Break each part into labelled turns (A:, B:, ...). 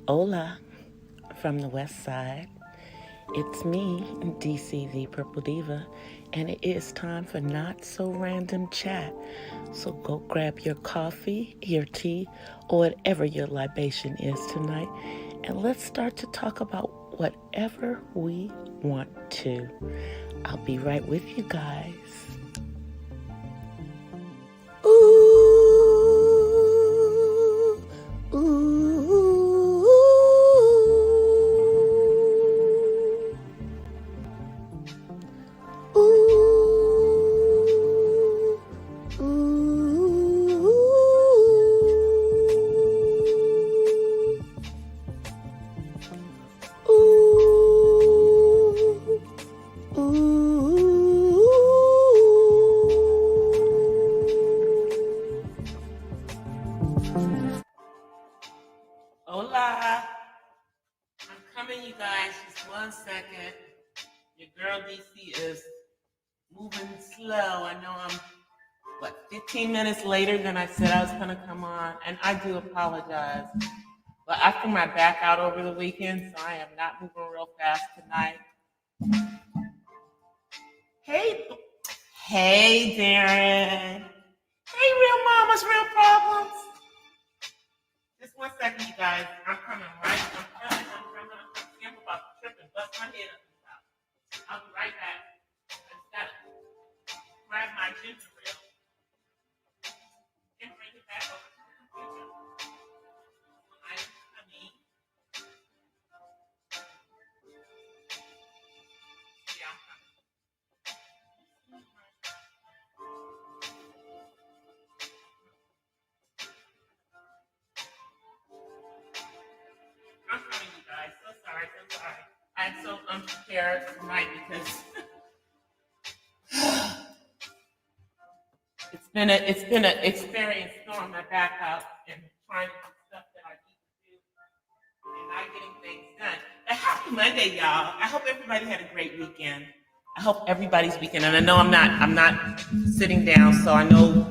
A: Hola from the west side. It's me, DC the Purple Diva, and it is time for Not So Random Chat. So go grab your coffee, your tea, or whatever your libation is tonight, and let's start to talk about whatever we want to. I'll be right with you guys. Ooh, ooh, ooh, ooh, ooh, ooh. Hola. I'm coming, you guys. Just 1 second. Your girl DC is moving slow. I know I'm, 15 minutes later than I said I was going to come on. And I do apologize. But I threw my back out over the weekend, so I am not moving real fast tonight. Hey, hey, Darren. Hey, real mamas, real problems. Just 1 second, you guys. I'm coming, right? I'm coming. I'm about to trip and bust my head up. I'll be right back. I just gotta grab my ginger ale and bring it back over to the computer. I mean, yeah, I'm coming. I'm coming, you guys. So sorry. I'm so unprepared tonight because it's been an experience throwing my back out and trying to do stuff that I need to do and not getting things done. But happy Monday, y'all. I hope everybody had a great weekend. I hope everybody's weekend. And I know I'm not sitting down, so I know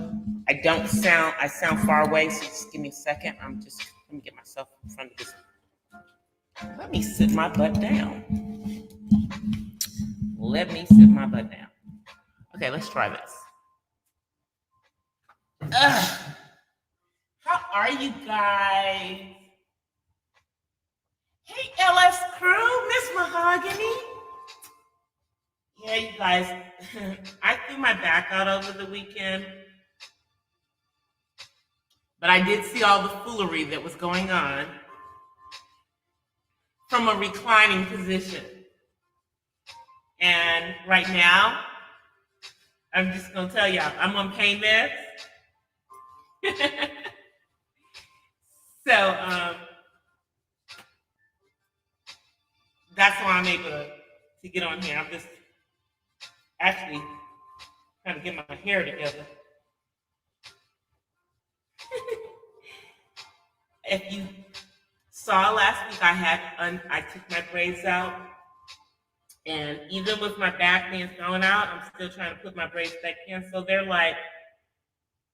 A: I sound far away, so just give me a second. Let me get myself in front of this. Let me sit my butt down. Let me sit my butt down. Okay, let's try this. Ugh. How are you guys? Hey, LS crew, Miss Mahogany. Yeah, you guys, I threw my back out over the weekend, but I did see all the foolery that was going on from a reclining position. And right now, I'm just gonna tell y'all, I'm on pain meds. So that's why I'm able to get on here. I'm just actually trying to get my hair together. If you saw last week, I took my braids out, and even with my back being thrown out, I'm still trying to put my braids back in. So they're like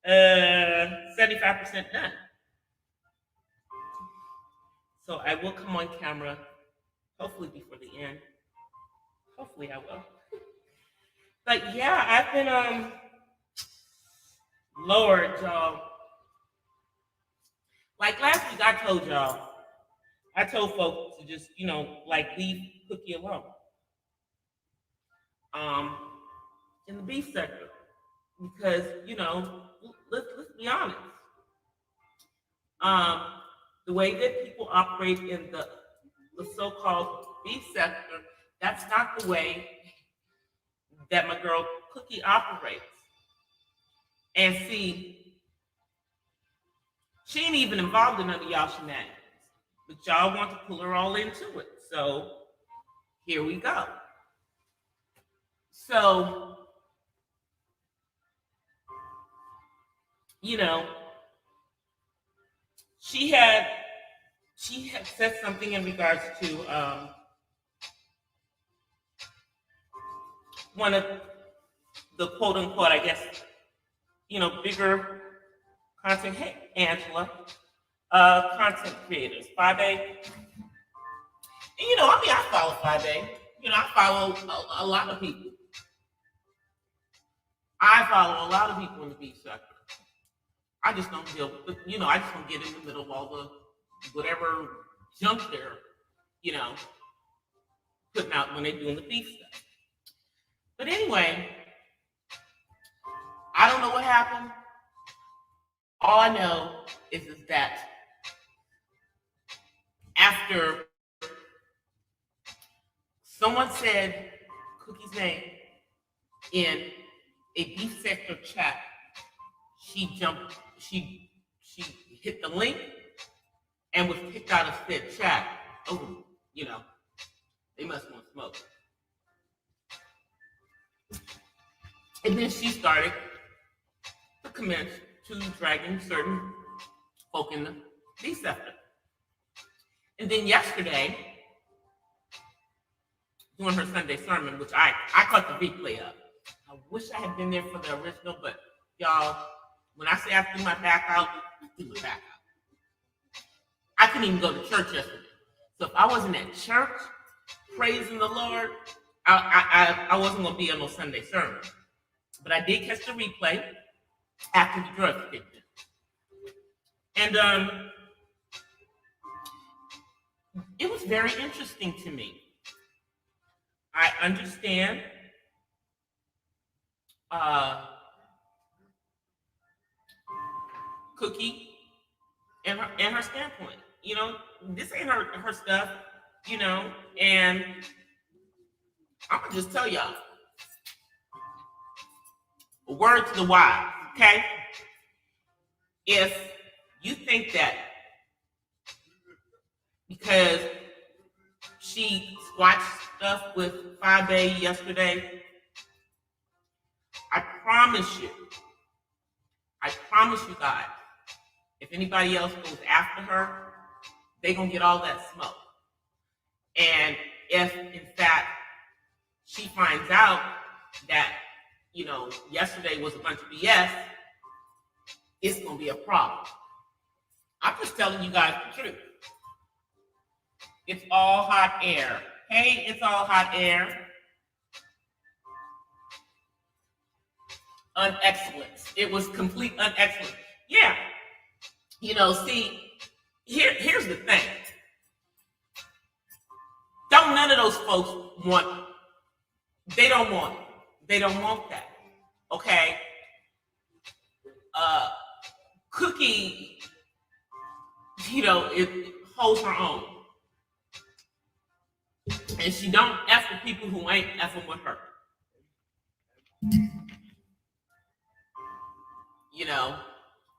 A: 75% done. So I will come on camera, hopefully before the end. Hopefully I will. But yeah, I've been Lord, y'all. Like last week, I told folks to just, leave Cookie alone. Um, in the beef sector, because let's be honest. Um, the way that people operate in the so-called beef sector, that's not the way that my girl Cookie operates. And see, she ain't even involved in none of y'all shenanigans, but y'all want to pull her all into it. So here we go. So, you know, she had said something in regards to one of the quote unquote, I guess, bigger content. Hey, Angela. content creators. 5A. And I follow 5A. I follow a lot of people. I follow a lot of people in the beef sector. I just don't deal with, I just don't get in the middle of all the whatever junk they're, putting out when they're doing the beef stuff. But anyway, I don't know what happened. All I know is that after someone said Cookie's name in a beef sector chat, she hit the link and was kicked out of said chat. Oh, they must want smoke. And then she started to commence to dragging certain folk in the beef sector. And then yesterday, doing her Sunday sermon, which I caught the replay of. I wish I had been there for the original, but y'all, when I say I threw my back out, I threw my back out. I couldn't even go to church yesterday. So if I wasn't at church praising the Lord, I wasn't going to be on no Sunday sermon. But I did catch the replay after the drugs kicked in. And it was very interesting to me. I understand Cookie and her standpoint. This ain't her stuff, and I'm gonna just tell y'all a word to the wise, okay? If you think that because she squashed stuff with 5A yesterday, I promise you guys, if anybody else goes after her, they're going to get all that smoke. And if, in fact, she finds out that, yesterday was a bunch of BS, it's going to be a problem. I'm just telling you guys the truth. It's all hot air. Hey, it's all hot air. Unexcellence. It was complete unexcellence. Yeah. See, here's the thing. Don't none of those folks want, they don't want it. They don't want that. Okay? Cookie, it holds her own. And she don't F with people who ain't effing with her.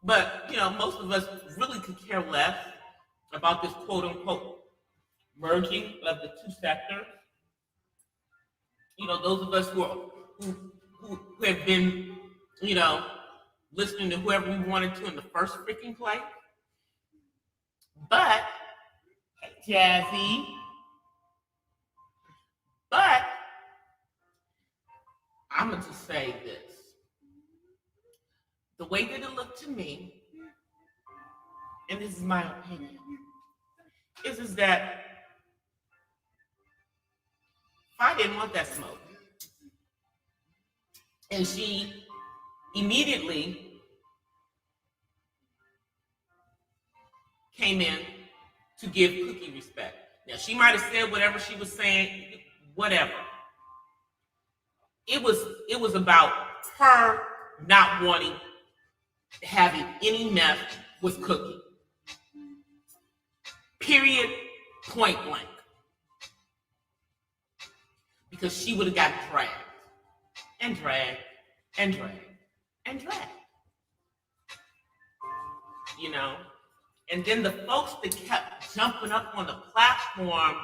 A: But, most of us really could care less about this quote-unquote merging of the two sectors. Those of us who have been, listening to whoever we wanted to in the first freaking place. But, hey, Jazzy. But, I'm going to just say this. The way that it looked to me, and this is my opinion, is that I didn't want that smoke. And she immediately came in to give Cookie respect. Now, she might have said whatever she was saying, whatever. It was about her not wanting, having any mess with Cookie. Period, point blank. Because she would have got dragged and dragged and dragged and dragged. And then the folks that kept jumping up on the platform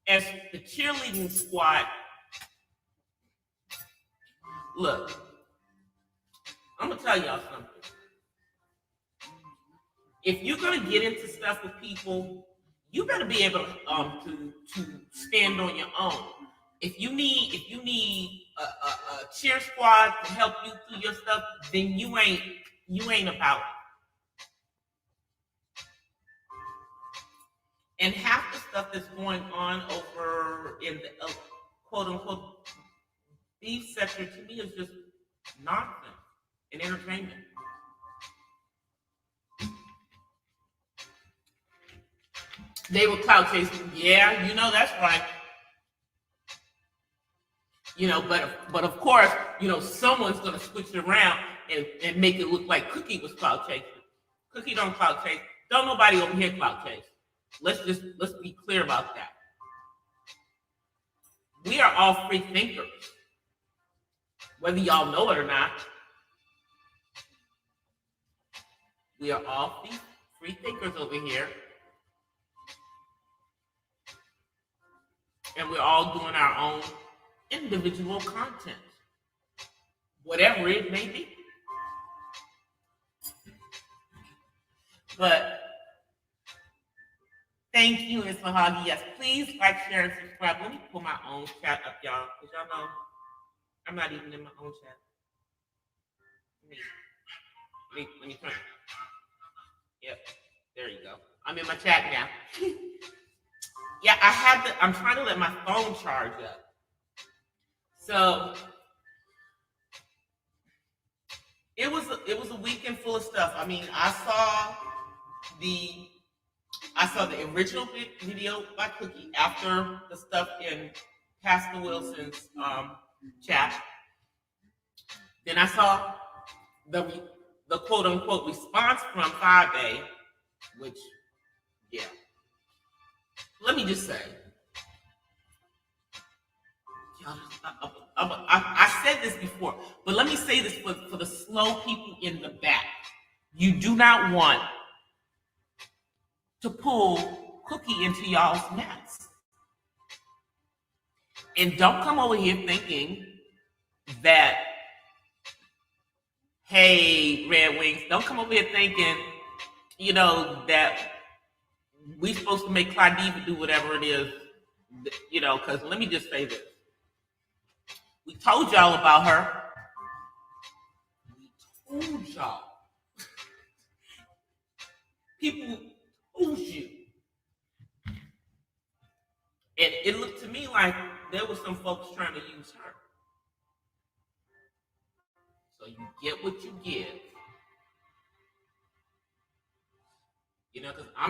A: as the cheerleading squad. Look, I'm going to tell y'all something. If you're going to get into stuff with people, you better be able to stand on your own. If you need a cheer squad to help you through your stuff, then you ain't about it. And half the stuff that's going on over in the quote unquote beef sector to me is just nonsense and entertainment. They were clout chasing. Yeah, you know that's right. You know, but of course, you know, someone's gonna switch it around and make it look like Cookie was clout chasing. Cookie don't clout chase. Don't nobody over here clout chase. Let's be clear about that. We are all free thinkers, whether y'all know it or not. We are all free thinkers over here, and we're all doing our own individual content, whatever it may be. But thank you, Ms. Mahagi. Yes, please like, share, and subscribe. Let me pull my own chat up, y'all, because y'all know I'm not even in my own chat. Let me turn. Yep, there you go. I'm in my chat now. Yeah, I'm trying to let my phone charge up. So it was a weekend full of stuff. I mean, I saw the original video by Cookie after the stuff in Pastor Wilson's chat. Then I saw the quote unquote response from 5A, which, yeah. Let me just say, I said this before, but let me say this for the slow people in the back. You do not want to pull Cookie into y'all's mess. And don't come over here thinking that, hey, Red Wings, don't come over here thinking, you know, that we supposed to make Claudia do whatever it is, you know, because let me just say this. We told y'all about her. We told y'all. People told you. And it looked to me like there were some folks trying to use her. So you get what you give. You know, because I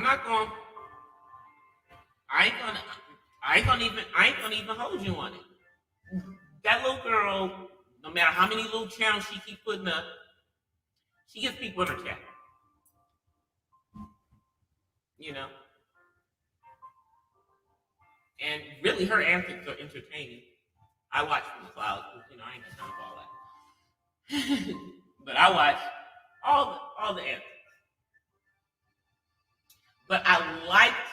A: ain't gonna even hold you on it. That little girl, no matter how many little channels she keeps putting up, she gets people in her chat. You know? And really her antics are entertaining. I watch from the clouds, because you know I ain't got time for all that. But I watch all the antics. But I liked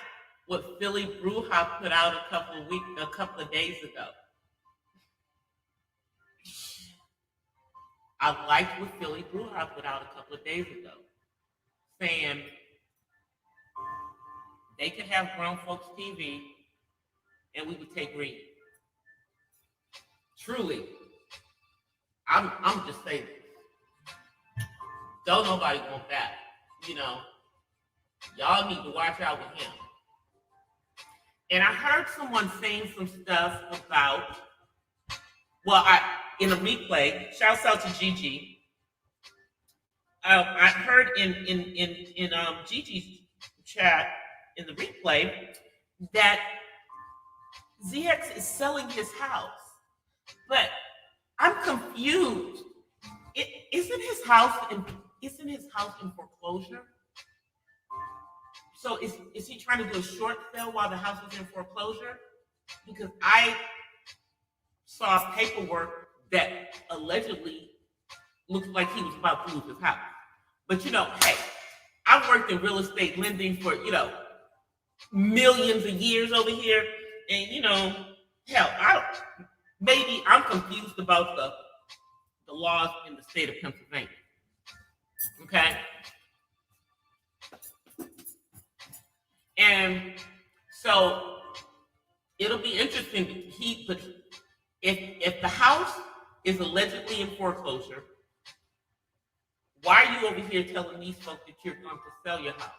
A: what Philly Bruja put out a couple of days ago. I liked what Philly Bruja put out a couple of days ago, saying they could have grown folks TV and we would take reading. Truly, I'm just saying this. Don't nobody want that. You know, y'all need to watch out with him. And I heard someone saying some stuff about, in a replay, shouts out to Gigi. I heard in Gigi's chat in the replay that ZX is selling his house. But I'm confused. Isn't his house in foreclosure? So is he trying to do a short sale while the house is in foreclosure? Because I saw paperwork that allegedly looks like he was about to lose his house. But you know, hey, I've worked in real estate lending for, you know, millions of years over here. And you know, hell, maybe I'm confused about the laws in the state of Pennsylvania. Okay? And so it'll be interesting. If the house is allegedly in foreclosure, why are you over here telling these folks that you're going to sell your house?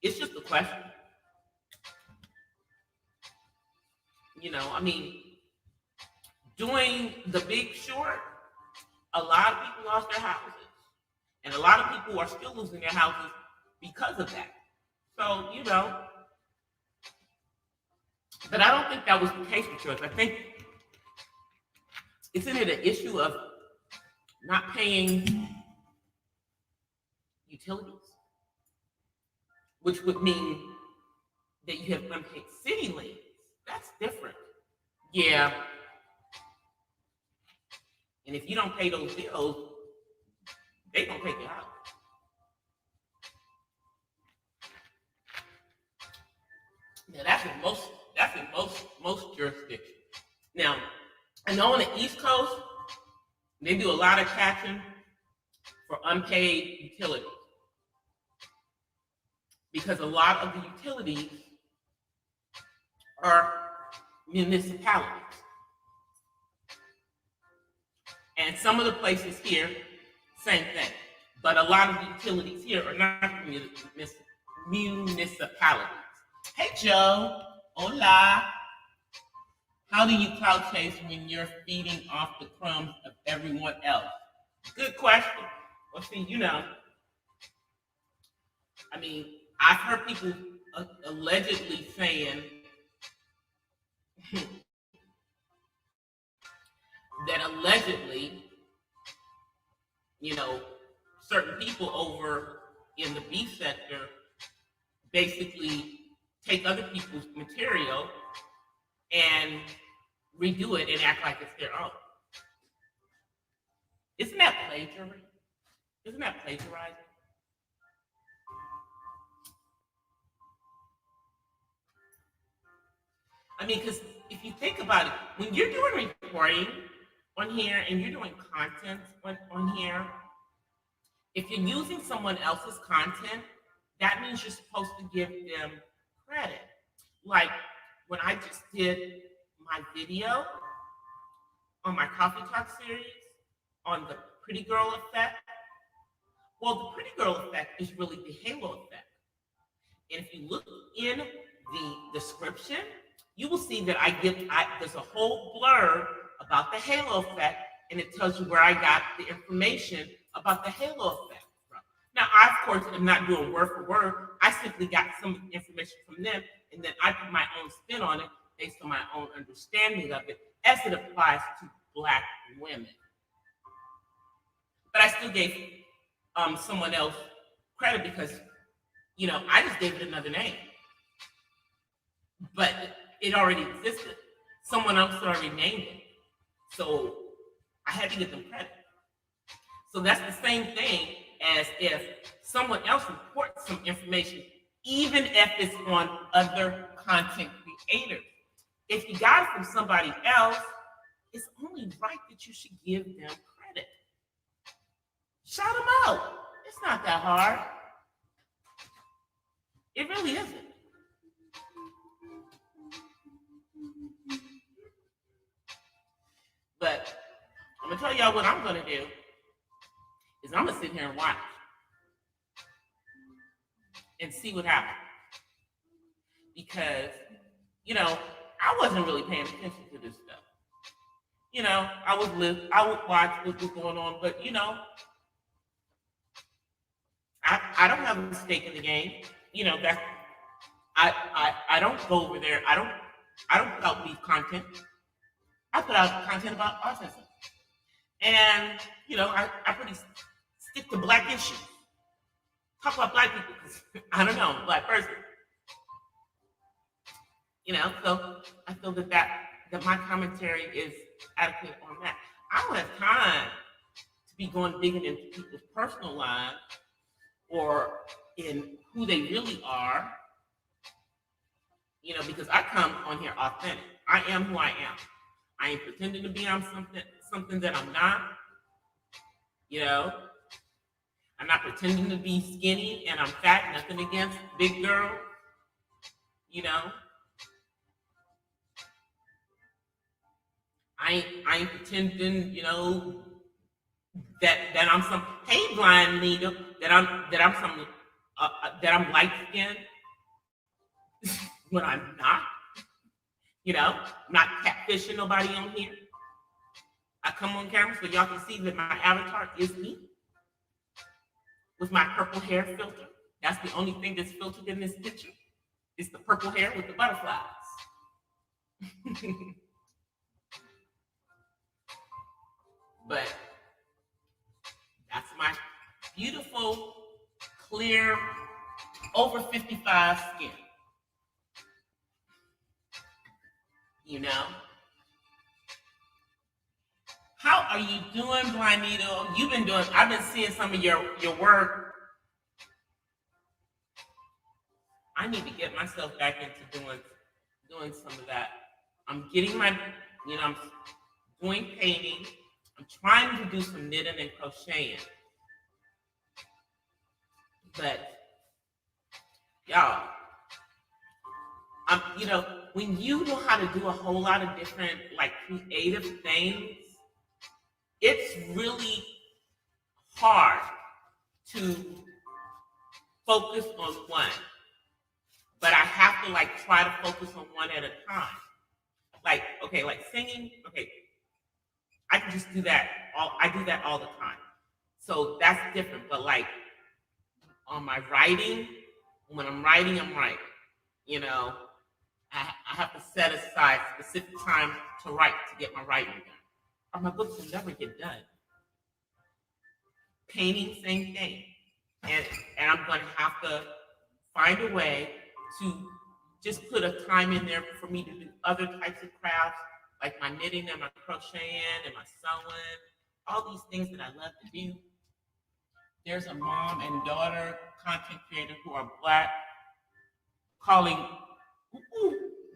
A: It's just a question. I mean, during the Big Short, a lot of people lost their houses, and a lot of people are still losing their houses because of that. So, but I don't think that was the case with yours. I think isn't it an issue of not paying utilities, which would mean that you have unpaid city liens. That's different. Yeah. And if you don't pay those bills, they don't take it out. Now that's in most jurisdictions. Now, I know on the East Coast, they do a lot of taxing for unpaid utilities. Because a lot of the utilities are municipalities. And some of the places here, same thing. But a lot of the utilities here are not municipalities. Hey, Joe. Hola. How do you cloud chase when you're feeding off the crumbs of everyone else? Good question. Well, see, I mean, I've heard people allegedly saying that allegedly, certain people over in the beef sector basically take other people's material and redo it and act like it's their own. Isn't that plagiarizing? Isn't that plagiarizing? I mean, because if you think about it, when you're doing reporting on here and you're doing content on here, if you're using someone else's content, that means you're supposed to give them credit. Like when I just did my video on my Coffee Talk series on the Pretty Girl effect, well, the Pretty Girl effect is really the halo effect. And if you look in the description, you will see that there's a whole blurb about the halo effect, and it tells you where I got the information about the halo effect from. Now, I, of course, am not doing word for word. I simply got some information from them, and then I put my own spin on it based on my own understanding of it as it applies to Black women. But I still gave someone else credit because, I just gave it another name. But it already existed. Someone else had already named it. So I had to give them credit. So that's the same thing as if someone else reports some information, even if it's on other content creators. If you got it from somebody else, it's only right that you should give them credit. Shout them out. It's not that hard. It really isn't. But I'm going to tell y'all what I'm going to do is I'm going to sit here and watch and see what happens. Because, I wasn't really paying attention to this stuff. I would watch what was going on, but, I don't have a stake in the game. That I don't go over there. I don't put out beef content. I put out content about autism. And, I pretty stick to Black issues. Talk about Black people because, I don't know, Black person. So I feel that my commentary is adequate on that. I don't have time to be going digging into people's personal lives or in who they really are, because I come on here authentic. I am who I am. I ain't pretending to be on something that I'm not. I'm not pretending to be skinny and I'm fat. Nothing against big girls. I ain't pretending, that I'm some blind leader, that I'm light skinned. when I'm not. I'm not catfishing nobody on here. I come on camera so y'all can see that my avatar is me with my purple hair filter. That's the only thing that's filtered in this picture. It's the purple hair with the butterflies. But that's my beautiful, clear, over 55 skin. How are you doing, Blind Needle? I've been seeing some of your work. I need to get myself back into doing some of that. I'm getting I'm doing painting. I'm trying to do some knitting and crocheting. But y'all, when you know how to do a whole lot of different creative things, it's really hard to focus on one. But I have to try to focus on one at a time. Like singing, I can just do that. I do that all the time. So that's different. But on my writing, when I'm writing, I'm writing. I have to set aside specific time to write to get my writing done. Or my books will never get done. Painting, same thing. And I'm going to have to find a way to just put a time in there for me to do other types of crafts, like my knitting and my crocheting and my sewing, all these things that I love to do. There's a mom and daughter content creator who are Black, calling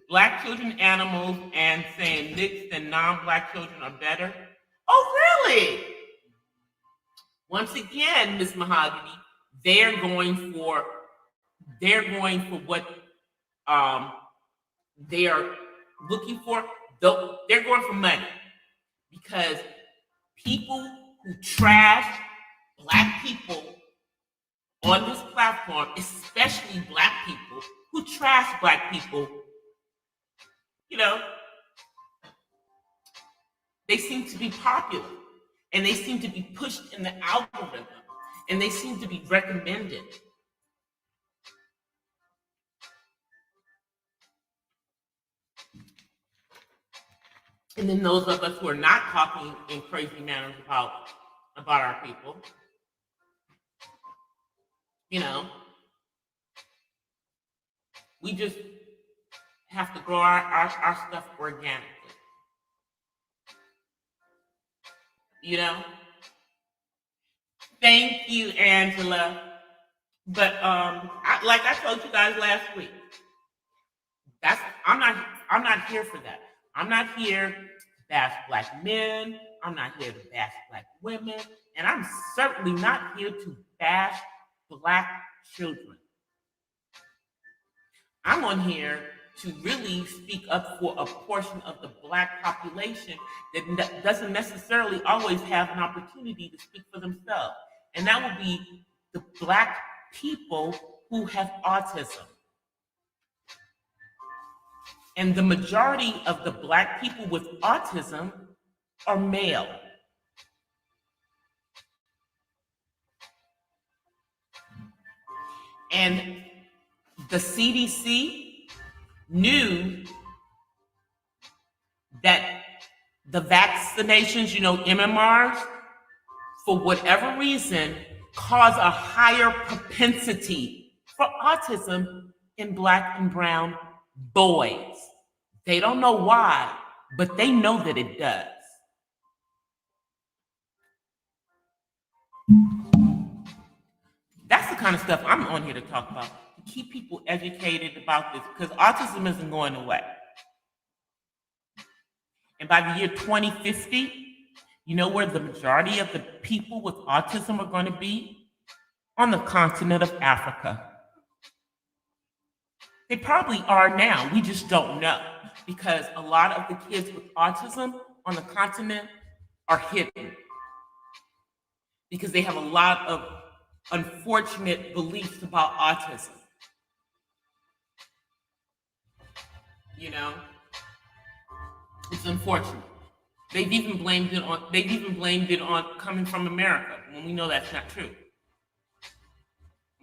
A: Black children animals and saying mixed and non-Black children are better. Oh, really? Once again, Miss Mahogany, they're going for what they are looking for. They're going for money, because people who trash Black people on this platform, especially Black people who trash Black people, they seem to be popular, and they seem to be pushed in the algorithm, and they seem to be recommended. And then those of us who are not talking in crazy manners about our people, we just have to grow our stuff organically. Thank you, Angela. But like I told you guys last week, I'm not here for that. I'm not here to bash Black men. I'm not here to bash Black women, and I'm certainly not here to bash Black children. I'm on here to really speak up for a portion of the Black population that doesn't necessarily always have an opportunity to speak for themselves. And that would be the Black people who have autism. And the majority of the Black people with autism are male. And the CDC knew that the vaccinations, MMRs, for whatever reason, cause a higher propensity for autism in Black and brown boys. They don't know why, but they know that it does. That's the kind of stuff I'm on here to talk about, to keep people educated about this, because autism isn't going away. And by the year 2050, you know where the majority of the people with autism are going to be? On the continent of Africa. They probably are now. We just don't know, because a lot of the kids with autism on the continent are hidden, because they have a lot of unfortunate beliefs about autism. You know, it's unfortunate. They've even blamed it on coming from America when we know that's not true.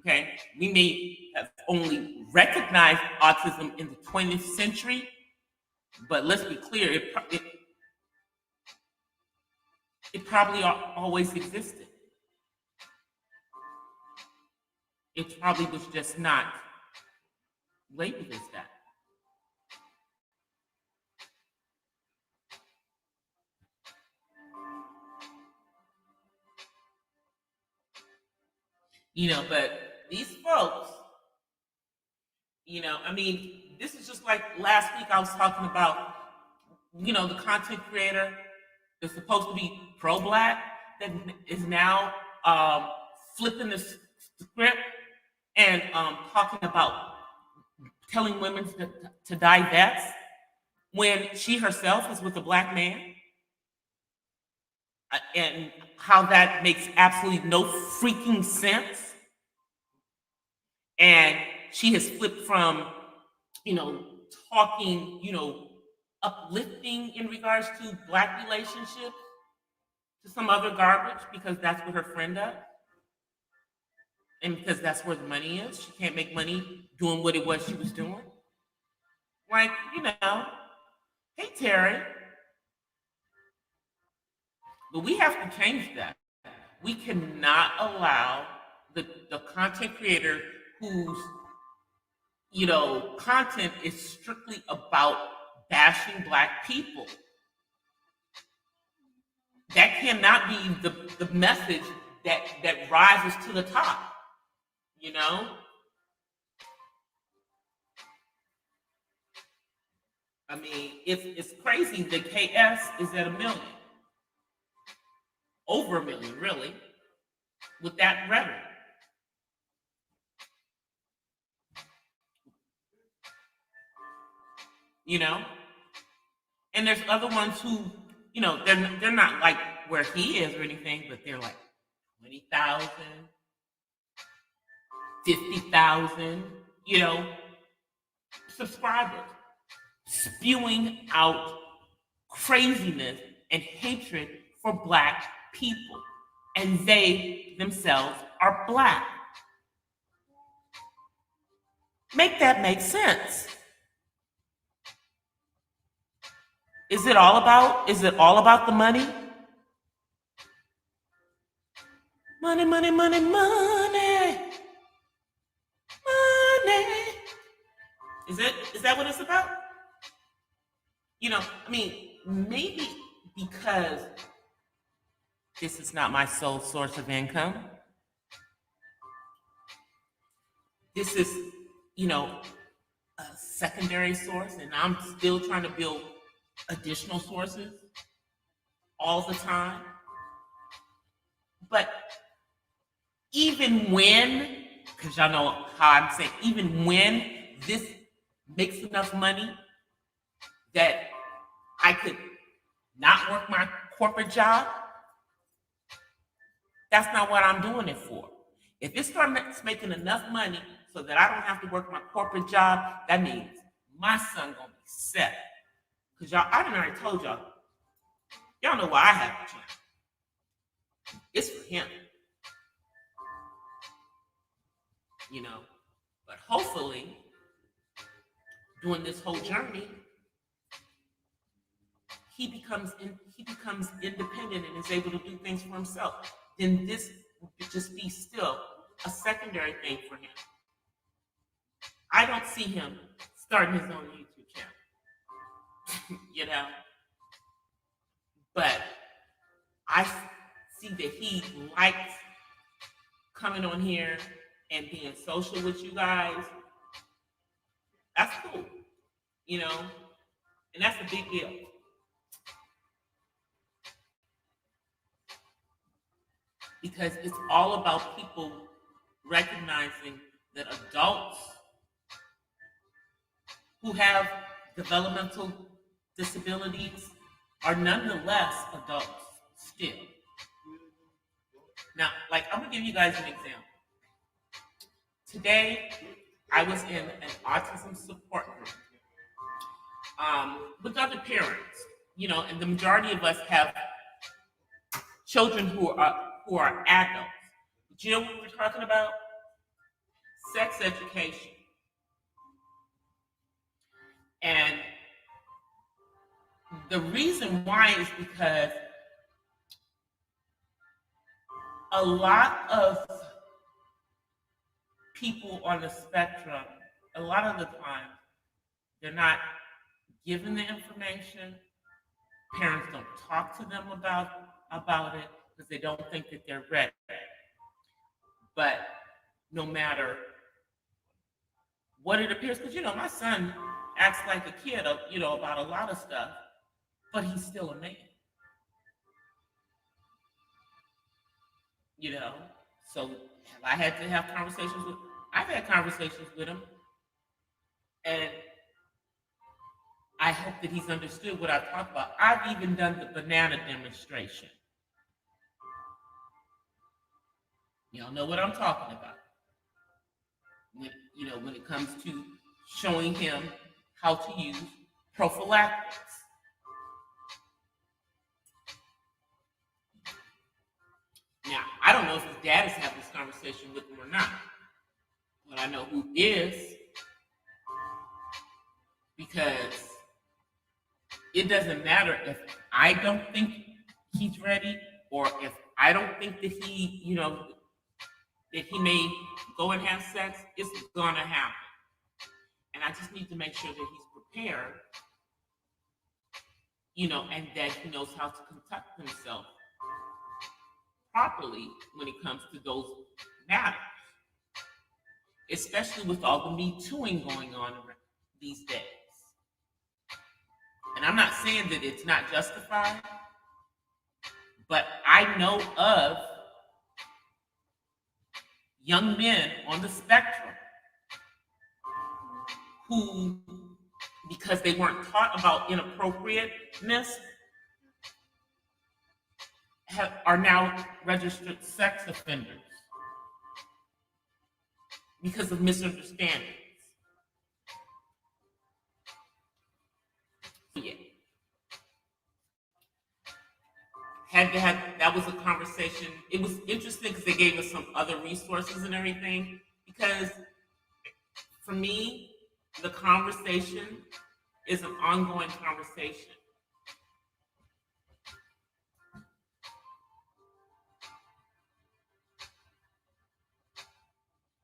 A: Okay, we may have only recognized autism in the 20th century, but let's be clear, it probably always existed. It probably was just not labeled as that. But these folks, I mean, this is just like last week I was talking about, the content creator that's supposed to be pro-black that is now flipping the script and talking about telling women to divest when she herself is with a black man, and how that makes absolutely no freaking sense. And she has flipped from, talking, uplifting in regards to black relationships to some other garbage because that's what her friend does. And because that's where the money is. She can't make money doing what it was she was doing. Like, hey, Terry. But we have to change that. We cannot allow the content creator whose, content is strictly about bashing black people. That cannot be the message that rises to the top, I mean, it's crazy that KS is at 1 million. Over 1 million, really, with that rhetoric. And there's other ones who, they're not like where he is or anything, but they're like 20,000, 50,000, subscribers, spewing out craziness and hatred for black people. And they themselves are black. Make that make sense. Is it all about the money? Money, money, money, money. Money. Is that what it's about? I mean, maybe because this is not my sole source of income. This is, a secondary source, and I'm still trying to build additional sources all the time. But even when, because y'all know how I'm saying, even when this makes enough money that I could not work my corporate job, that's not what I'm doing it for. If it starts making enough money so that I don't have to work my corporate job, that means my son gonna be set. Because I done already told y'all know why I have the channel. It's for him. But hopefully, during this whole journey, he becomes independent and is able to do things for himself. Then this would just be still a secondary thing for him. I don't see him starting his own YouTube channel, But I see that he likes coming on here and being social with you guys. That's cool, and that's a big deal. Because it's all about people recognizing that adults who have developmental disabilities are nonetheless adults still. Now, I'm gonna give you guys an example. Today, I was in an autism support group with other parents, and the majority of us have children who are adults. Do you know what we're talking about? Sex education. And the reason why is because a lot of people on the spectrum, a lot of the time, they're not given the information. Parents don't talk to them about it because they don't think that they're ready. But no matter what it appears, because my son acts like a kid, about a lot of stuff, but he's still a man. you know. So have I had to have conversations with? I've had conversations with him, and I hope that he's understood what I've talked about. I've even done the banana demonstration. Y'all know what I'm talking about. When it comes to showing him how to use prophylactics. Now, I don't know if his dad has had this conversation with him or not, but I know who is, because it doesn't matter if I don't think he's ready, or if I don't think that that he may go and have sex. It's gonna happen, and I just need to make sure that he's prepared, and that he knows how to conduct himself properly when it comes to those matters, especially with all the Me Tooing going on these days. And I'm not saying that it's not justified, but I know of young men on the spectrum who, because they weren't taught about inappropriateness, are now registered sex offenders because of misunderstandings. Yeah. That was a conversation. It was interesting because they gave us some other resources and everything. Because for me, the conversation is an ongoing conversation.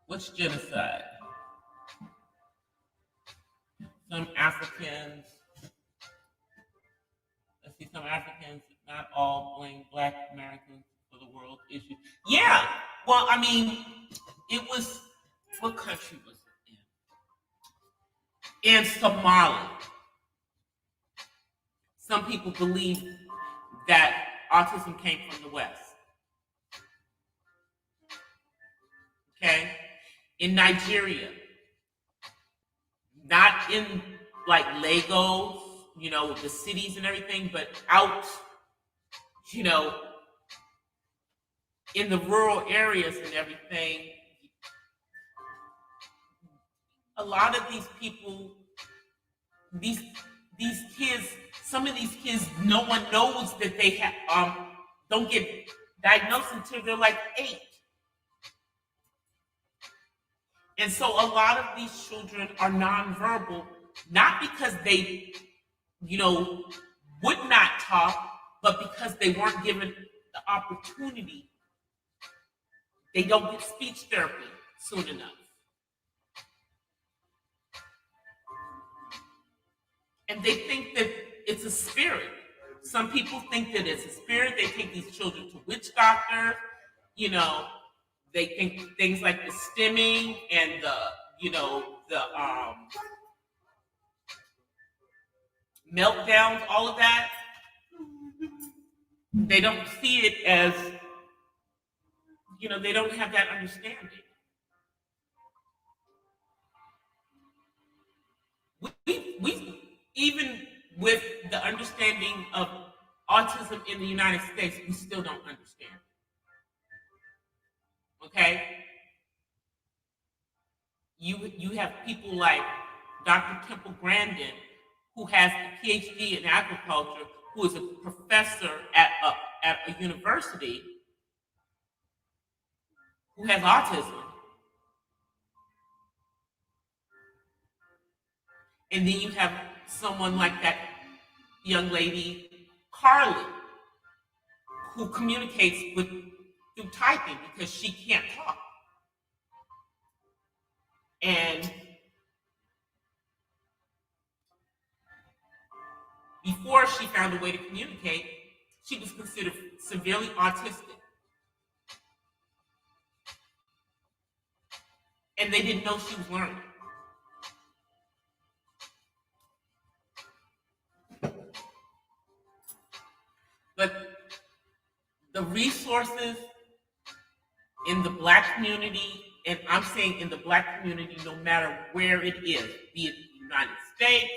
A: What's genocide? Some Africans, not all, blame Black Americans for the world issue. Yeah, well, I mean, it was, what country was it in? In Somalia. Some people believe that autism came from the West. Okay? In Nigeria, not in like Lagos, the cities and everything, but out, in the rural areas and everything. A lot of these people, these kids, some of these kids, no one knows that they have don't get diagnosed until they're like 8. And so a lot of these children are nonverbal, not because they, would not talk, but because they weren't given the opportunity. They don't get speech therapy soon enough. And they think that it's a spirit. Some people think that it's a spirit. They take these children to witch doctors. They think things like the stimming and the meltdowns, all of that. They don't see it as, they don't have that understanding. We even with the understanding of autism in the United States, we still don't understand. Okay? You have people like Dr. Temple Grandin, who has a PhD in agriculture, who is a professor at a university, who has autism. And then you have someone like that young lady, Carly, who communicates through typing because she can't talk. And before she found a way to communicate, she was considered severely autistic. And they didn't know she was learning. But the resources in the Black community, and I'm saying in the Black community, no matter where it is, be it the United States,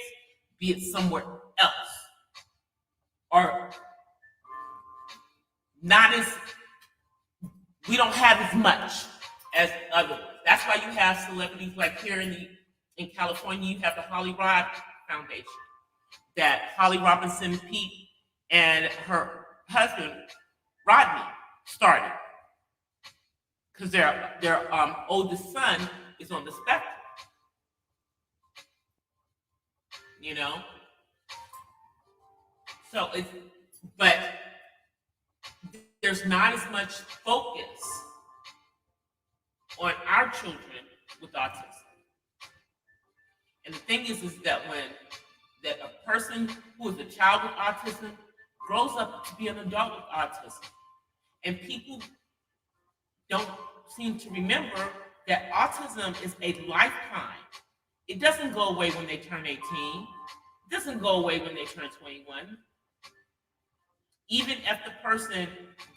A: be it somewhere else, are not as, we don't have as much as others. That's why you have celebrities like here in California, you have the Holly Rod Foundation that Holly Robinson Peete and her husband Rodney started because their oldest son is on the spectrum, you know. So but there's not as much focus on our children with autism. And the thing is that that a person who is a child with autism grows up to be an adult with autism. And people don't seem to remember that autism is a lifetime. It doesn't go away when they turn 18. It doesn't go away when they turn 21. Even if the person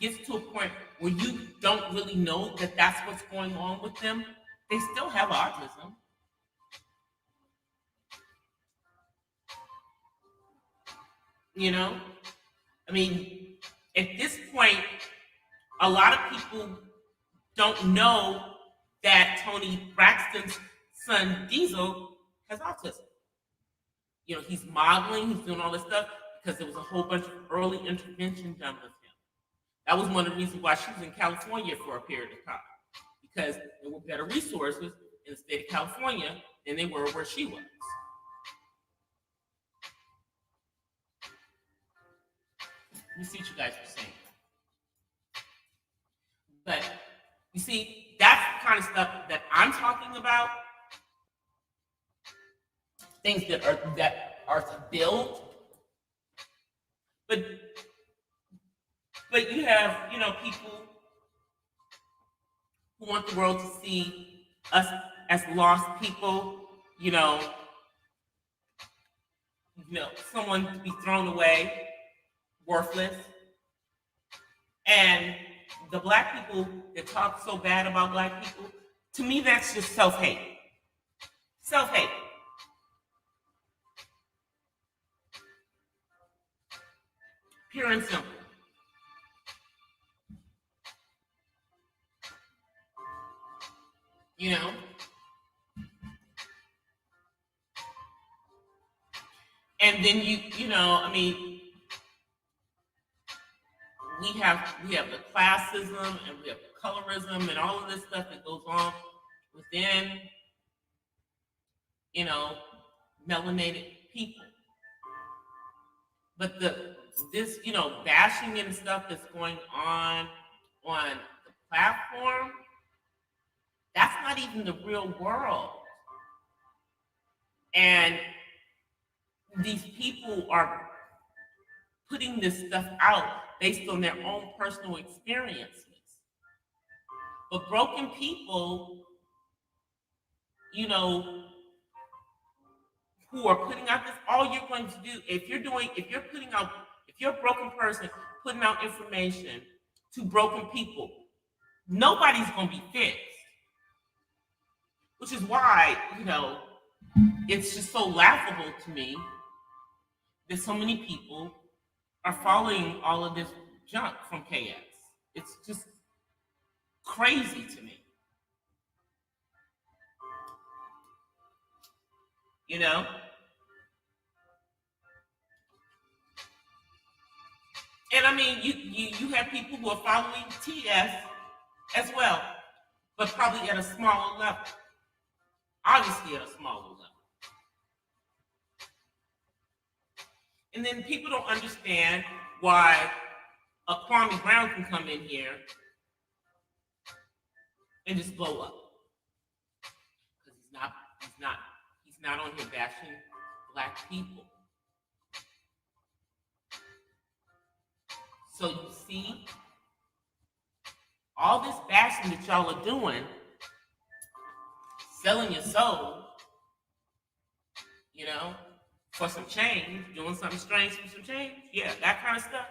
A: gets to a point where you don't really know that that's what's going on with them, they still have autism. You know? I mean, at this point, a lot of people don't know that Tony Braxton's son Diesel has autism. You know, he's modeling, he's doing all this stuff because there was a whole bunch of early intervention done with him. That was one of the reasons why she was in California for a period of time, because there were better resources in the state of California than they were where she was. Let me see what you guys are saying. But you see, that's the kind of stuff that I'm talking about. Things that are to build. But you have, you know, people who want the world to see us as lost people, you know, someone to be thrown away, worthless. And the Black people that talk so bad about Black people, to me, that's just self-hate. Self-hate. Pure and simple. You know? And then you know, I mean, we have the classism and we have the colorism and all of this stuff that goes on within, you know, melanated people. But this, you know, bashing and stuff that's going on the platform, that's not even the real world. And these people are putting this stuff out based on their own personal experiences. But broken people, you know, who are putting out this, all you're going to do, if you're a broken person putting out information to broken people, nobody's going to be fixed. Which is why, you know, it's just so laughable to me that so many people are following all of this junk from KS. It's just crazy to me. You know? And I mean, you have people who are following TS as well, but probably at a smaller level. Obviously, at a smaller level. And then people don't understand why a Kwame Brown can come in here and just blow up because he's not on here bashing black people. So you see, all this bashing that y'all are doing, selling your soul, you know, for some change, doing something strange for some change, yeah, that kind of stuff.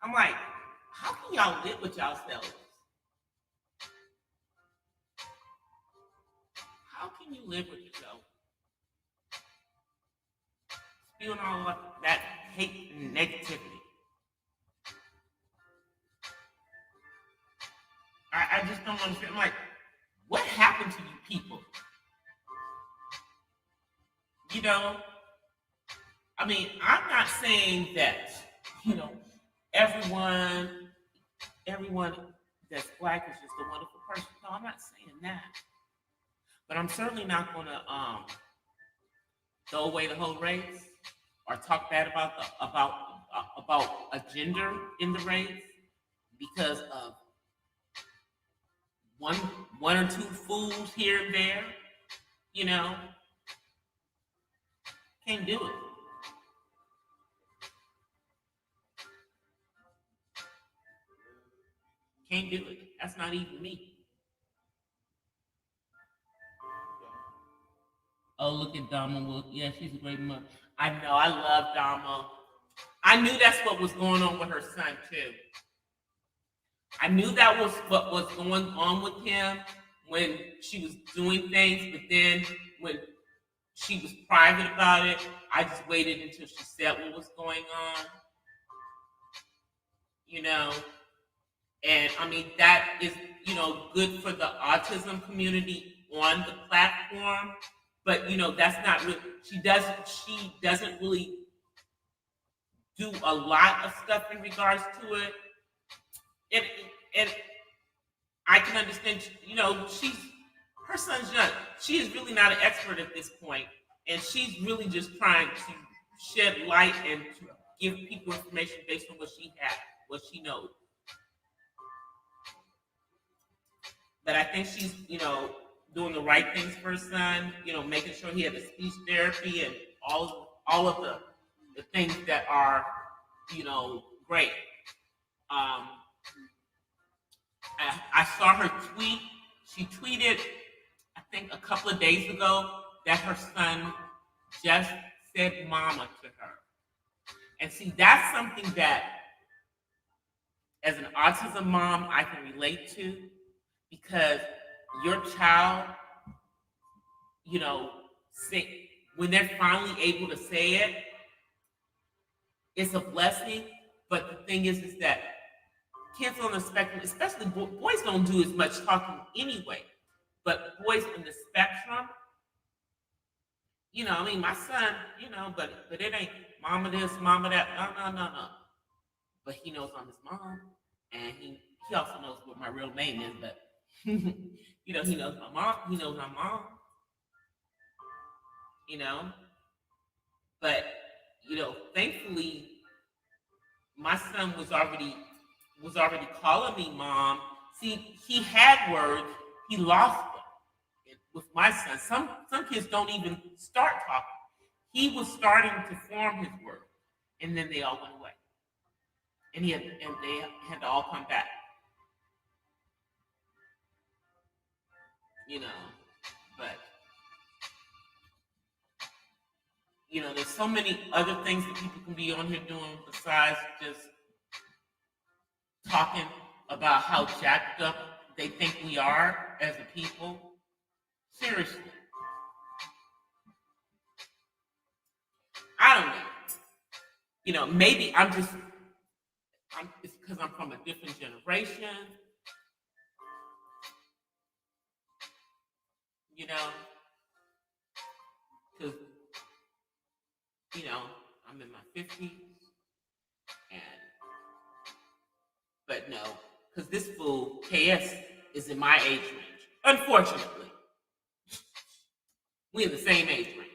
A: I'm like, how can y'all live with yourselves? How can you live with yourself? Spewing all of that hate and negativity. I just don't understand. I'm like, what happened to you people? You know, I mean, I'm not saying that, you know, everyone that's black is just a wonderful person. No, I'm not saying that. But I'm certainly not gonna throw away the whole race or talk bad about a gender in the race because of one one or two fools here and there, you know, can't do it. Can't do it. That's not even me. Oh, look at Dama. Well, yeah, she's a great mother. I know. I love Dama. I knew that's what was going on with her son too. I knew that was what was going on with him when she was doing things, but then when she was private about it, I just waited until she said what was going on. You know, and I mean that is, you know, good for the autism community on the platform, but you know that's not really. She doesn't really do a lot of stuff in regards to it. And and I can understand, you know, her son's young. She is really not an expert at this point, and she's really just trying to shed light and to give people information based on what she has, what she knows. But I think she's, you know, doing the right things for her son. You know, making sure he had the speech therapy and all of the things that are, you know, great. Um, I saw her tweet. She tweeted, I think, a couple of days ago that her son just said "mama" to her. And see, that's something that, as an autism mom, I can relate to because your child, you know, when they're finally able to say it, it's a blessing. But the thing is that kids on the spectrum, especially boys, don't do as much talking anyway. But boys on the spectrum, you know, I mean, my son, you know, but it ain't mama this, mama that. No. But he knows I'm his mom, and he also knows what my real name is. But you know, he knows my mom. He knows my mom. You know, but you know, thankfully, my son was already calling me mom. See, he had words, he lost them. With my son, some kids don't even start talking. He was starting to form his words, and then they all went away, and they had to all come back. You know, but you know, there's so many other things that people can be on here doing besides just talking about how jacked up they think we are as a people. Seriously, I don't know. You know, maybe it's because I'm from a different generation. You know, because you know I'm in my 50s. But no, because this fool, KS, is in my age range. Unfortunately, we're in the same age range.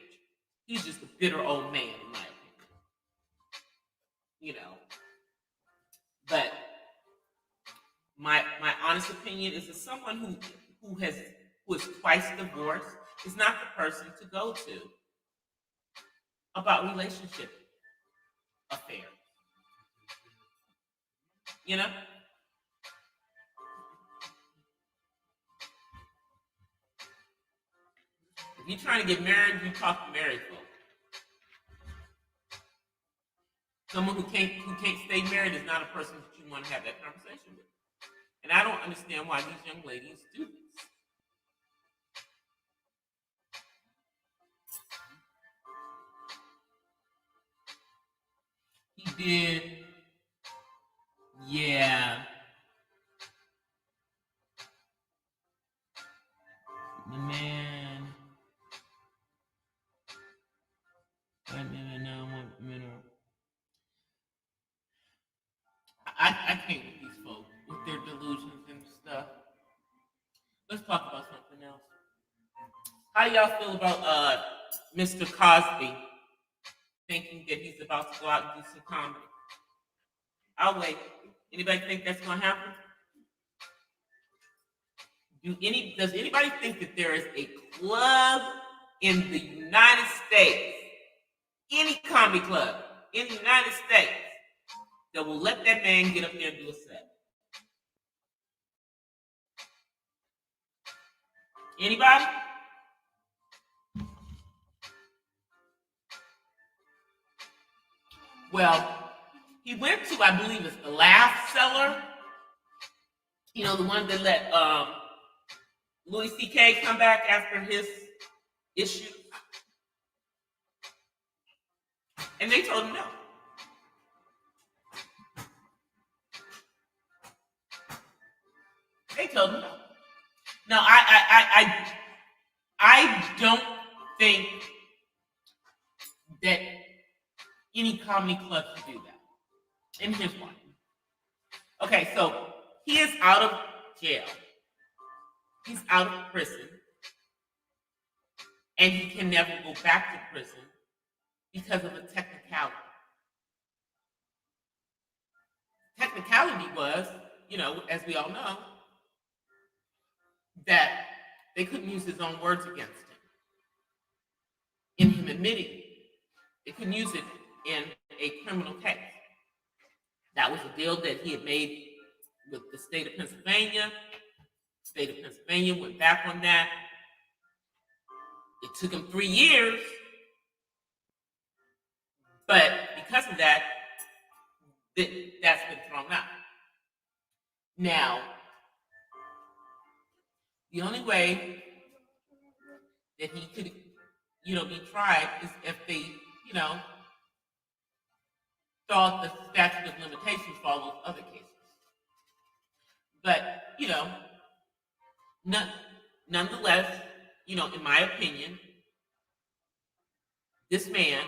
A: He's just a bitter old man, in my opinion. You know, but my honest opinion is that someone who is twice divorced is not the person to go to about relationship affairs. You know? If you're trying to get married, you talk to married folk. Someone who can't stay married is not a person that you want to have that conversation with. And I don't understand why these young ladies do this. He did. Yeah. The man. I can't with these folks with their delusions and stuff. Let's talk about something else. How do y'all feel about Mr. Cosby thinking that he's about to go out and do some comedy? I'll wait. Anybody think that's gonna happen? Does anybody think that there is a club in the United States, any comedy club in the United States, that will let that man get up there and do a set? Anybody? Well, he went to, I believe it's the Laugh Cellar. You know, the one that let Louis C.K. come back after his issue. And they told him no. They told him no. No, I don't think that any comedy club should do that. And here's why. Okay, so he is out of jail. He's out of prison. And he can never go back to prison because of a technicality. Technicality was, you know, as we all know, that they couldn't use his own words against him. In him admitting, they couldn't use it in a criminal case. That was a deal that he had made with the state of Pennsylvania. The state of Pennsylvania went back on that. It took him 3 years, but because of that, that's been thrown out. Now, the only way that he could, you know, be tried is if they, you know, thought the statute of limitations for all those other cases. But, you know, nonetheless, you know, in my opinion, this man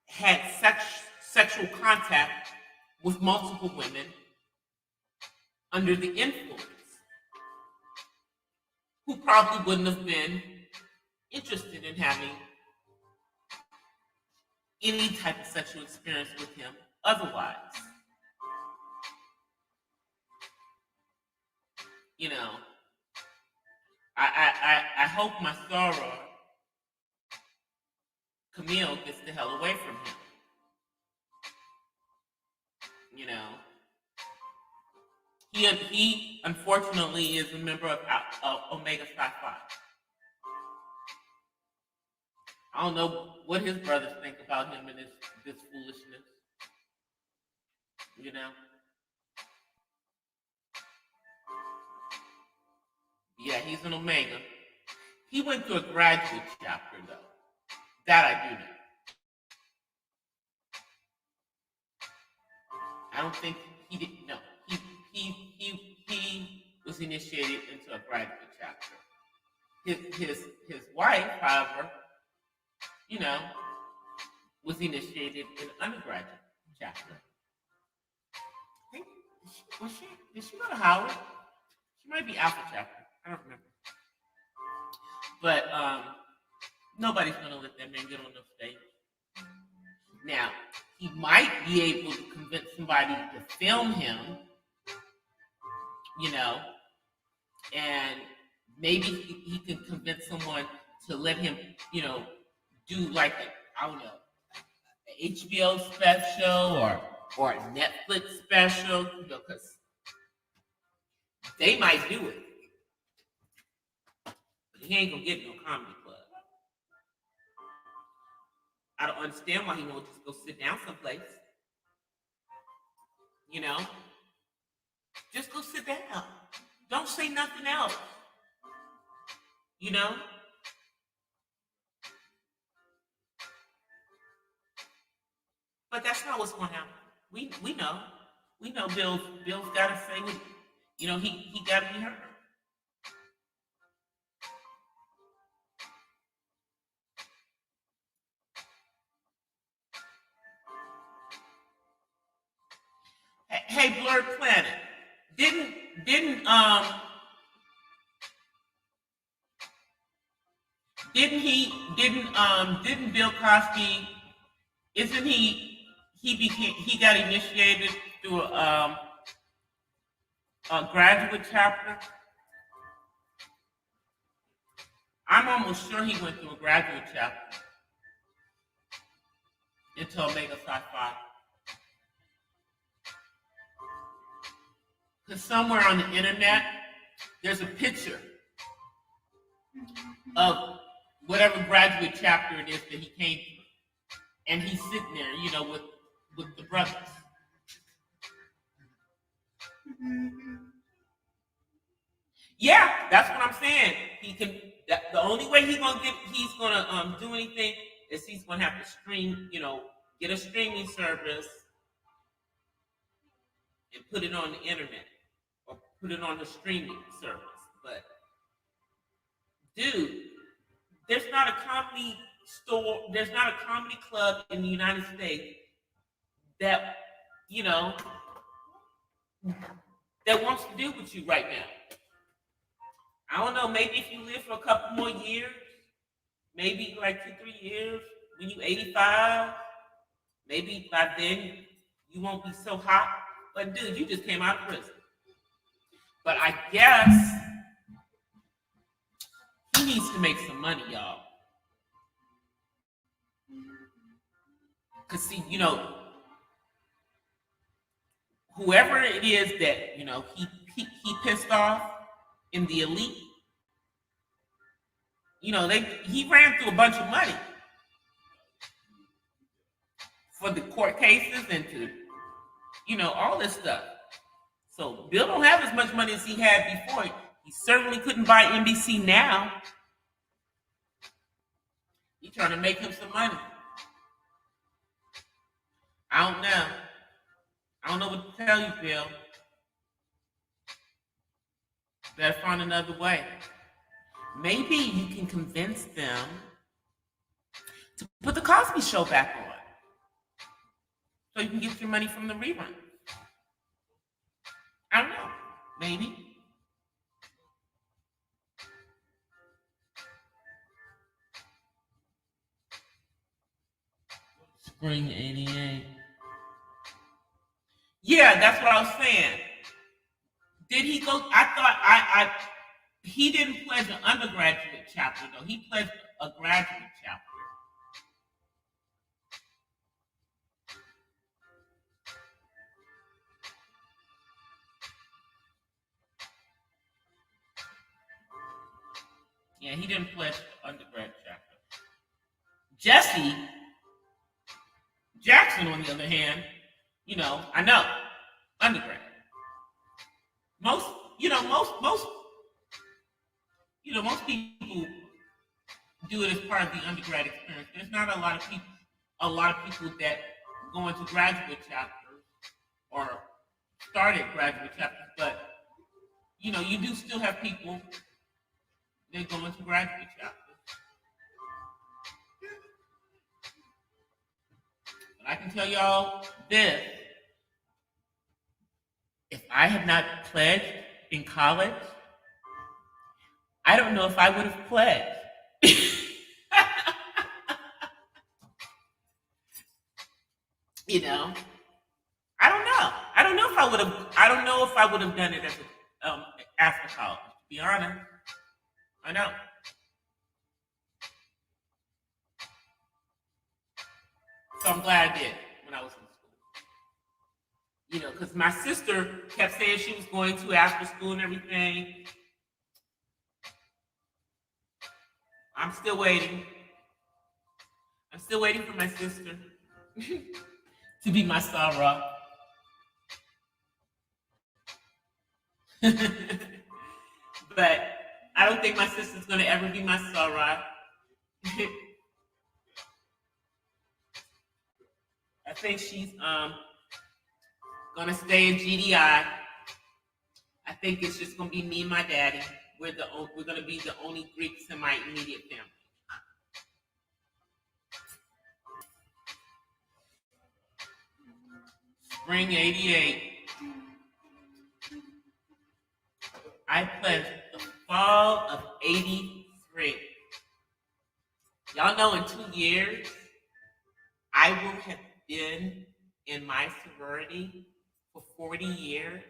A: had sexual contact with multiple women under the influence, who probably wouldn't have been interested in having any type of sexual experience with him otherwise. You know, I hope my soror, Camille, gets the hell away from him. You know, he unfortunately is a member of Omega Psi Phi. I don't know what his brothers think about him and this foolishness. You know? Yeah, he's an Omega. He went to a graduate chapter, though. That I do know. I don't think he didn't know. He was initiated into a graduate chapter. His wife, however, you know, was initiated in undergraduate chapter. I think, did she go to Howard? She might be Alpha chapter. I don't remember. But nobody's going to let that man get on the stage. Now, he might be able to convince somebody to film him, you know, and maybe he can convince someone to let him, you know, do like I don't know, an HBO special or a Netflix special, you know, because they might do it. But he ain't gonna get no comedy club. I don't understand why he won't just go sit down someplace. You know? Just go sit down. Don't say nothing else. You know? But that's not what's going to happen. We know. We know Bill's got to say what, you know, he got to be heard. Hey, Blurred Planet, didn't Bill Cosby? Isn't he got initiated through a graduate chapter? I'm almost sure he went through a graduate chapter into Omega Psi Phi. Because somewhere on the internet, there's a picture of whatever graduate chapter it is that he came through. And he's sitting there, you know, with the brothers. Yeah, that's what I'm saying. He can. The only way he's gonna do anything is he's gonna have to stream, you know, get a streaming service and put it on the internet or put it on the streaming service. But dude, there's not a comedy store, there's not a comedy club in the United States that, you know, that wants to deal with you right now. I don't know, maybe if you live for a couple more years, maybe like 2-3 years, when you're 85, maybe by then you won't be so hot. But dude, you just came out of prison. But I guess he needs to make some money, y'all. Because see, you know, whoever it is that, you know, he pissed off in the elite, you know, he ran through a bunch of money for the court cases and to, you know, all this stuff. So Bill don't have as much money as he had before. He certainly couldn't buy NBC now. He's trying to make him some money. I don't know. I don't know what to tell you, Bill. Better find another way. Maybe you can convince them to put the Cosby Show back on, so you can get your money from the rerun. I don't know. Maybe. Spring '88. Yeah, that's what I was saying. Did he go? I thought he didn't pledge an undergraduate chapter though. He pledged a graduate chapter. Yeah, he didn't pledge the undergrad chapter. Jesse Jackson, on the other hand, you know, I know, undergrad. Most people do it as part of the undergrad experience. There's not a lot of people that go into graduate chapters or started graduate chapters, but you know, you do still have people that go into graduate chapters. But I can tell y'all this. If I had not pledged in college, I don't know if I would have pledged. You know, I don't know. I don't know if I would have. I don't know if I would have done it as after college. To be honest, I know. So I'm glad I did when I was in school. You know, because my sister kept saying she was going to after school and everything. I'm still waiting. I'm still waiting for my sister to be my Sarah. But I don't think my sister's going to ever be my Sarah. I think she's gonna stay in GDI. I think it's just gonna be me and my daddy. We're gonna be the only Greeks in my immediate family. Spring '88. I pledged the fall of '83. Y'all know in 2 years, I will have been in my sorority for 40 years,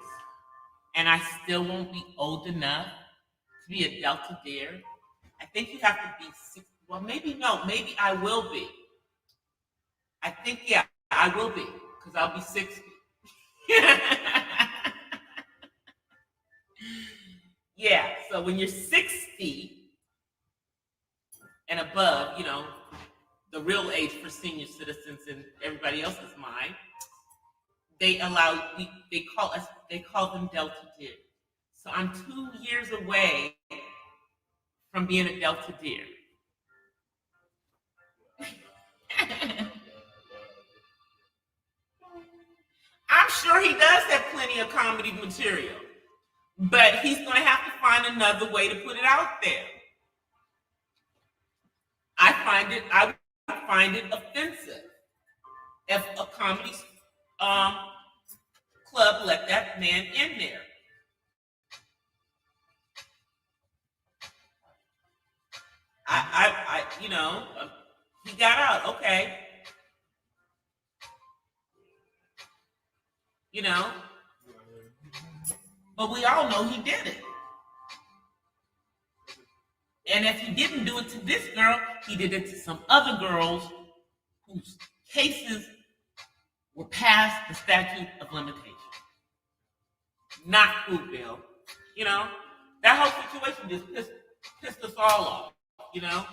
A: and I still won't be old enough to be a Delta Dare. I think you have to be 60. Well, maybe no, maybe I will be. I think, yeah, I will be, because I'll be 60. Yeah, so when you're 60 and above, you know, the real age for senior citizens in everybody else's mind, they call them Delta Deer. So I'm 2 years away from being a Delta Deer. I'm sure he does have plenty of comedy material, but he's going to have to find another way to put it out there. I find it offensive if a comedy club let that man in there. You know, he got out, okay. You know, but we all know he did it. And if he didn't do it to this girl, he did it to some other girls whose cases were past the statute of limitation. Not cool, Bill. You know, that whole situation just pissed us all off, you know?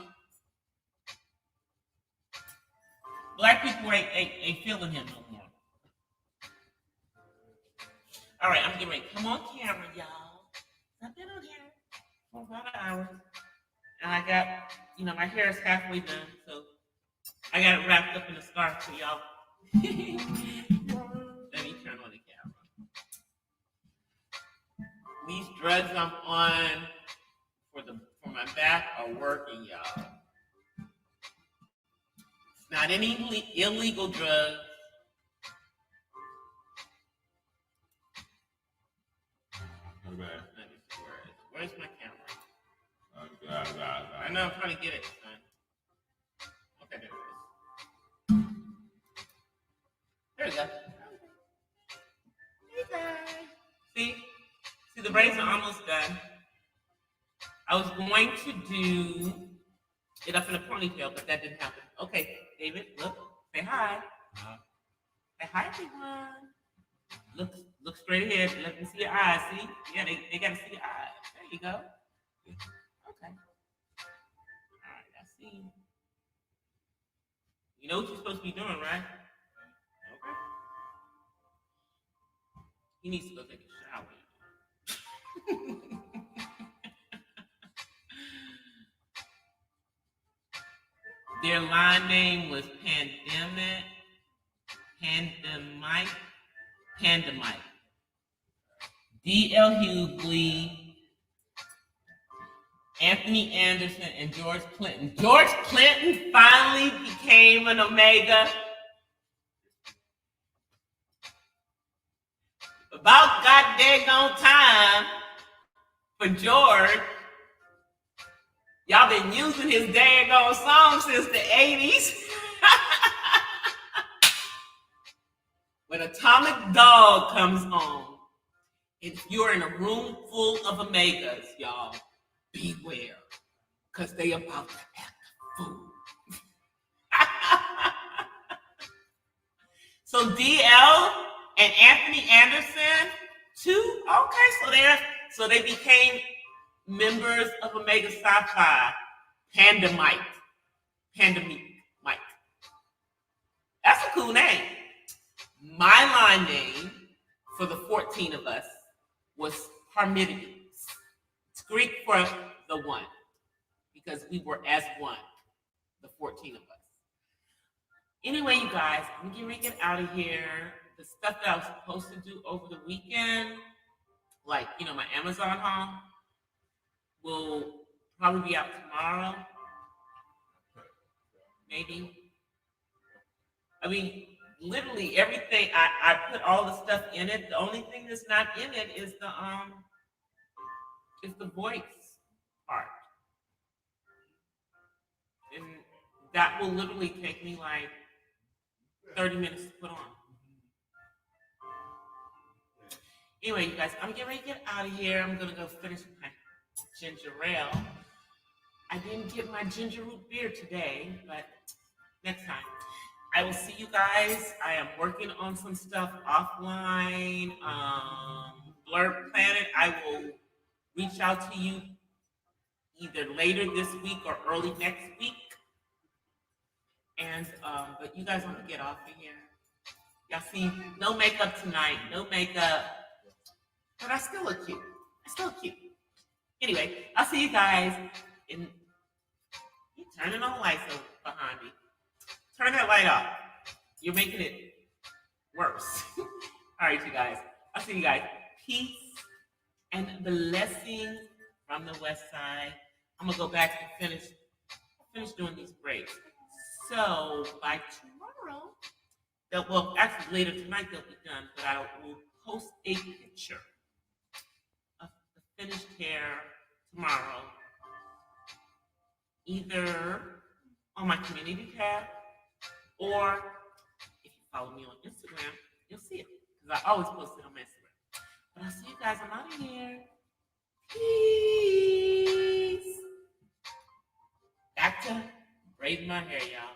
A: Black people ain't feeling him no more. All right, I'm getting ready. Come on camera, y'all. I've been on here for about an hour. And I got, you know, my hair is halfway done, so I got it wrapped up in a scarf for y'all. Let me turn on the camera. These drugs I'm on for my back are working, y'all. It's not any illegal drugs. Where's my camera? I know I'm trying to get it, son. Okay, there it is. There we go. Hey guys. See, the braids are almost done. I was going to do it up in a ponytail, but that didn't happen. Okay, David, look, say hi. Say hi, everyone. Look straight ahead. Let me see your eyes. See? Yeah, they got to see your eyes. There you go. Okay. All right, I see. You know what you're supposed to be doing, right? Okay. He needs to go take a shower. Their line name was Pandemite. D.L. Hughley, Anthony Anderson, and George Clinton. George Clinton finally became an Omega. About god daggone time for George. Y'all been using his daggone song since the 80s. When Atomic Dog comes on, if you're in a room full of Omegas, y'all, beware. Because they about to act a fool. So DL and Anthony Anderson, too? Okay, so they became members of Omega Psi Phi. Pandemic Mike. That's a cool name. My line name for the 14 of us was Parmenides. It's Greek for the one, because we were as one, the 14 of us. Anyway, you guys, I'm getting ready to get out of here. The stuff that I was supposed to do over the weekend, like, my Amazon haul, will probably be out tomorrow. Maybe. I mean, literally everything, I put all the stuff in it. The only thing that's not in it is the voice part. And that will literally take me like 30 minutes to put on. Anyway, you guys, I'm getting ready to get out of here. I'm going to go finish my ginger ale. I didn't get my ginger root beer today, but next time. I will see you guys. I am working on some stuff offline. Blurb Planet, I will reach out to you either later this week or early next week. And but you guys want to get off of here. Y'all see, no makeup tonight, no makeup. But I still look cute. Anyway, I'll see you guys in. You turning on lights behind me. Turn that light off. You're making it worse. All right, you guys. I'll see you guys. Peace and blessings from the West Side. I'm gonna go back and finish doing these breaks. So by tomorrow, well, actually later tonight they'll be done, but I will post a picture of the finished hair tomorrow, either on my community tab, or if you follow me on Instagram, you'll see it. Because I always post it on my Instagram. But I'll see you guys. I'm out of here. Peace. Back to braiding my hair, y'all.